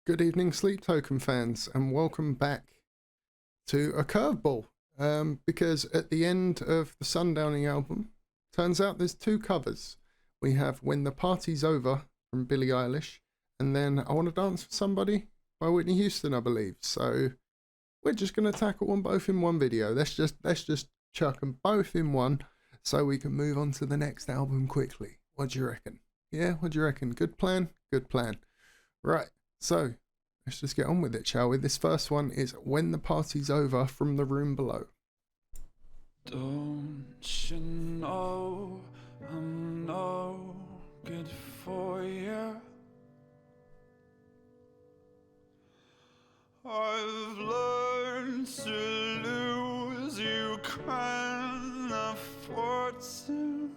Good evening, Sleep Token fans, and welcome back to a curveball. Because at the end of the Sundowning album, turns out there's two covers. We have When the Party's Over from Billie Eilish, and then I Want to Dance for Somebody by Whitney Houston, I believe. So we're just going to tackle them both in one video. Let's just chuck them both in one so we can move on to the next album quickly. What do you reckon? Yeah, what do you reckon? Good plan? Good plan. Right. So, let's just get on with it, shall we? This first one is When the Party's Over from The Room Below. Don't you know I'm no good for you? I've learned to lose, you can't afford to.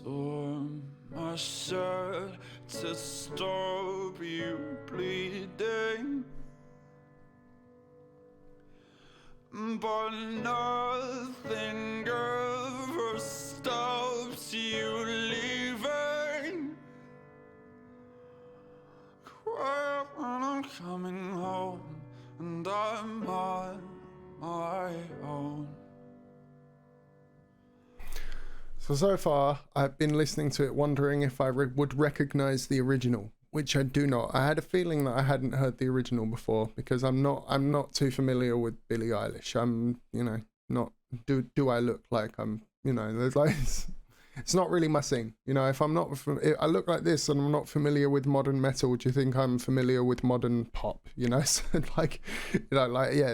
Tore my shirt to stop you bleeding, but nothing ever stops you leaving. Cry when I'm coming home and I'm on my own. So far, I've been listening to it wondering if I would recognize the original, which I do not. I had a feeling that I hadn't heard the original before because I'm not too familiar with Billie Eilish. I'm, not, do I look like I'm, there's like, it's not really my thing. If if I look like this and I'm not familiar with modern metal, do you think I'm familiar with modern pop? So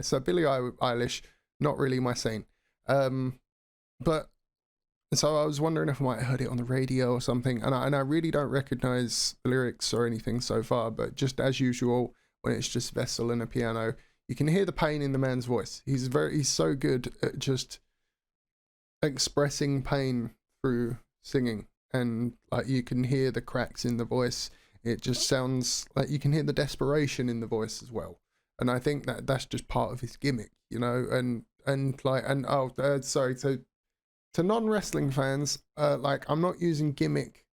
so Billie Eilish, not really my scene. But so I was wondering if I might have heard it on the radio or something, and I really don't recognize the lyrics or anything so far, but just as usual, when it's just Vessel and a piano, you can hear the pain in the man's voice. He's so good at just expressing pain through singing, and like you can hear the cracks in the voice. It just sounds like you can hear the desperation in the voice as well, and I think that's just part of his gimmick, sorry, so to non-wrestling fans, I'm not using gimmick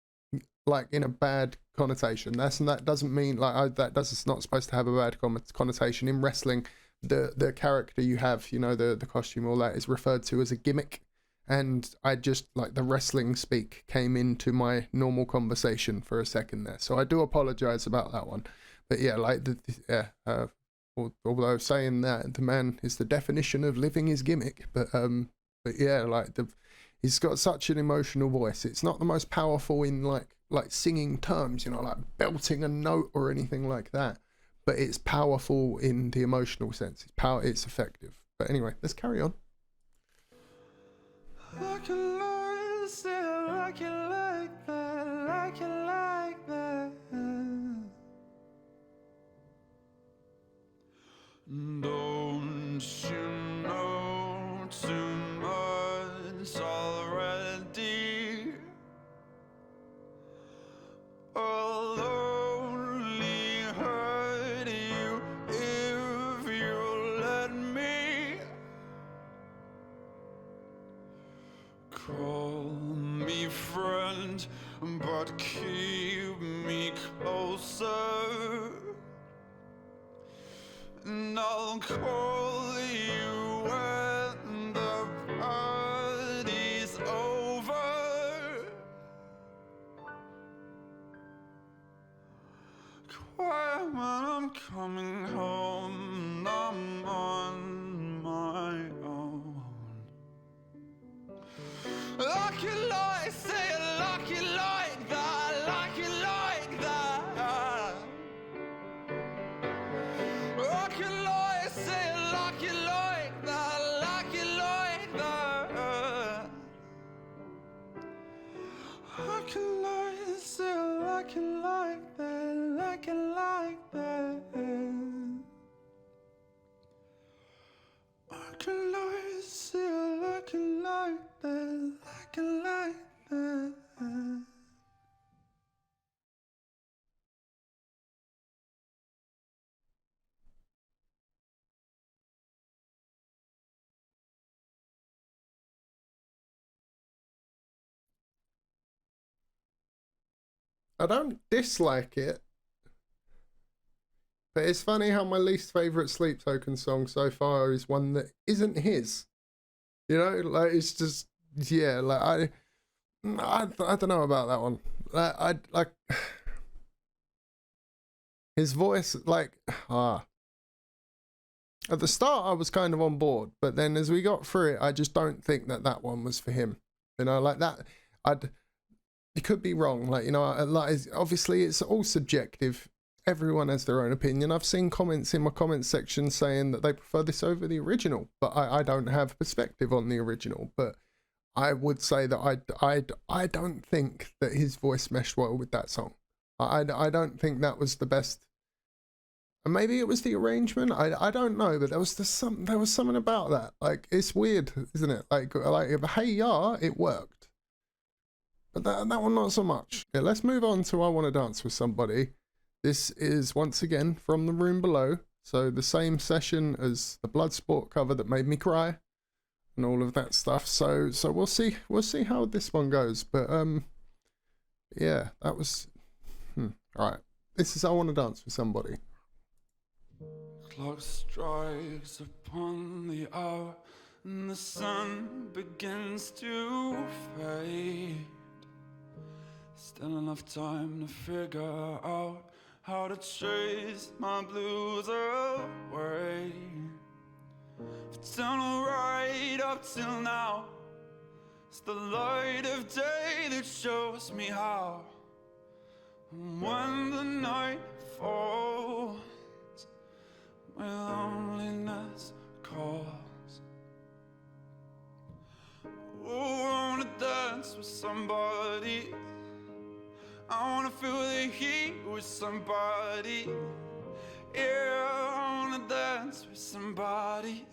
like in a bad connotation. That doesn't mean it's not supposed to have a bad connotation. In wrestling, the character you have, the costume, all that is referred to as a gimmick. And I just the wrestling speak came into my normal conversation for a second there. So I do apologize about that one. But yeah, although saying that the man is the definition of living his gimmick, but yeah, he's got such an emotional voice. It's not the most powerful in like singing terms, like belting a note or anything like that. But it's powerful in the emotional sense. It's effective. But anyway, let's carry on. Like you like that, like you like that, like you like that. Don't you know too much already? I'll only hurt you if you let me. Call me friend, but keep me closer. And I'll call you when the party's over. Cry when I'm coming home, I'm on my own. Like you like, say it like you like that, like you like that. Like you like, say it like you like that, like you like that. Like you like, say it like you like that, like you like that. I don't dislike it, but it's funny how my least favourite Sleep Token song so far is one that isn't his. You know, like it's just, yeah, like I don't know about that one. Like his voice, like at the start I was kind of on board, but then as we got through it, I just don't think that one was for him. You know, like that, you could be wrong. Like, you know, like obviously it's all subjective. Everyone has their own opinion. I've seen comments in my comments section saying that they prefer this over the original, but I don't have perspective on the original. But I would say that I don't think that his voice meshed well with that song. I don't think that was the best. And maybe it was the arrangement. I don't know, but there was something about that. Like, it's weird, isn't it? Like hey ya, it worked, but that one not so much. Yeah, let's move on to I Want to Dance with Somebody. This is once again from The Room Below, so the same session as the Bloodsport cover that made me cry and all of that stuff. So we'll see how this one goes. But yeah, that was all right. This is I Want to Dance with Somebody. Clock strikes upon the hour and the sun begins to fade. Still enough time to figure out how to chase my blues away. I've done right up till now. It's the light of day that shows me how. And when the night falls, my loneliness calls. Oh, I wanna dance with somebody. I wanna feel the heat with somebody. Yeah, I wanna dance with somebody.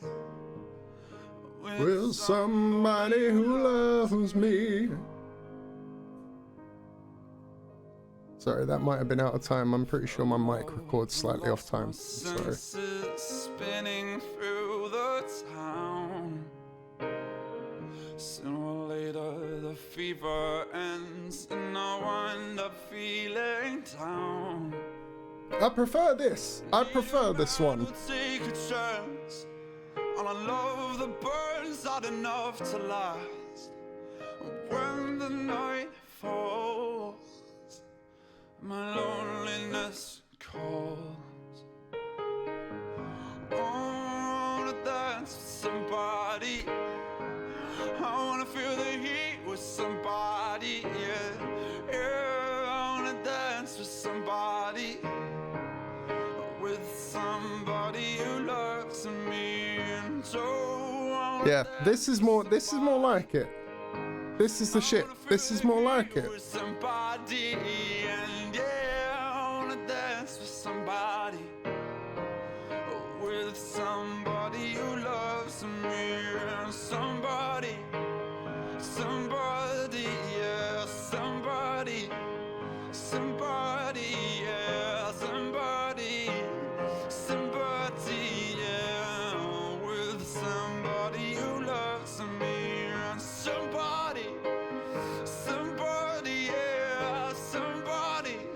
With somebody who loves me. Sorry, that might have been out of time. I'm pretty sure my mic records slightly off time. Sorry. Spinning through the town. Sooner or later the fever ends and I wind up feeling down. I prefer this. I prefer this one. Take a chance on a love that burns out enough to last. When the night falls, my loneliness calls. I wanna dance with somebody. I wanna feel the heat with somebody, yeah. Yeah, I wanna dance with somebody. With somebody who loves me. And so yeah, this is more like it. This is the shit. This is more like it. With somebody, and yeah, I wanna dance with somebody. With somebody who loves me. And somebody, yeah, somebody, yeah, somebody, yeah, with somebody who loves me. And somebody, yeah, somebody,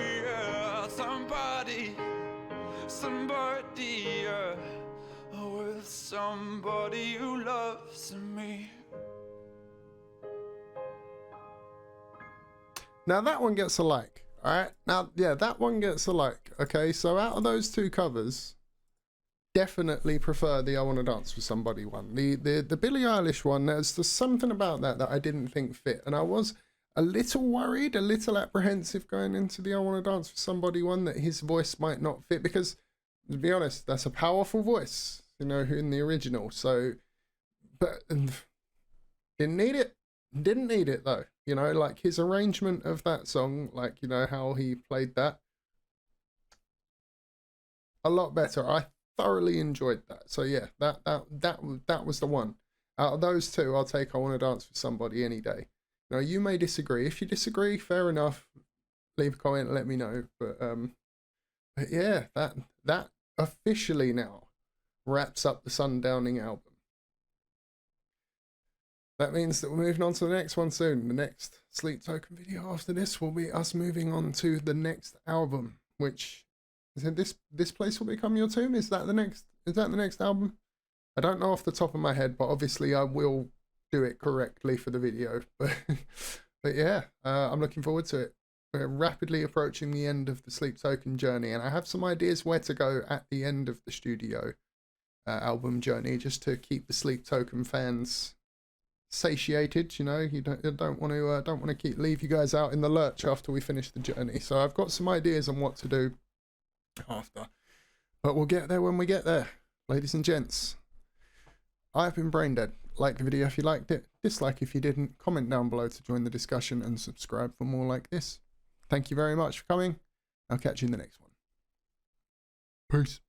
yeah, somebody, yeah, with somebody who loves me. Now that one gets a like. All right. Now, yeah, that one gets a like. Okay. So out of those two covers, definitely prefer the I Want to Dance with Somebody one. The Billie Eilish one, there's just something about that I didn't think fit. And I was a little worried, a little apprehensive going into the I Want to Dance with Somebody one that his voice might not fit, because to be honest, that's a powerful voice, you know, in the original. So, but didn't need it though. You know, like his arrangement of that song, like, you know, how he played that, a lot better. I thoroughly enjoyed that. So yeah, that was the one. Out of those two, I'll take I Want to Dance with Somebody any day. Now, you may disagree. If you disagree, fair enough. Leave a comment and let me know. But yeah, that officially now wraps up the Sundowning album. that means that we're moving on to the next one soon. The next Sleep Token video after this will be us moving on to the next album, which is this place will become your tomb. Is that the next album? I don't know off the top of my head, but obviously I will do it correctly for the video. But yeah, I'm looking forward to it. We're rapidly approaching the end of the Sleep Token journey, and I have some ideas where to go at the end of the studio album journey, just to keep the Sleep Token fans satiated. You know, you don't want to leave you guys out in the lurch after we finish the journey. So I've got some ideas on what to do after, but we'll get there when we get there, ladies and gents. I've been Braindead. Like the video if you liked it, dislike if you didn't, comment down below to join the discussion, and subscribe for more like this. Thank you very much for coming. I'll catch you in the next one. Peace.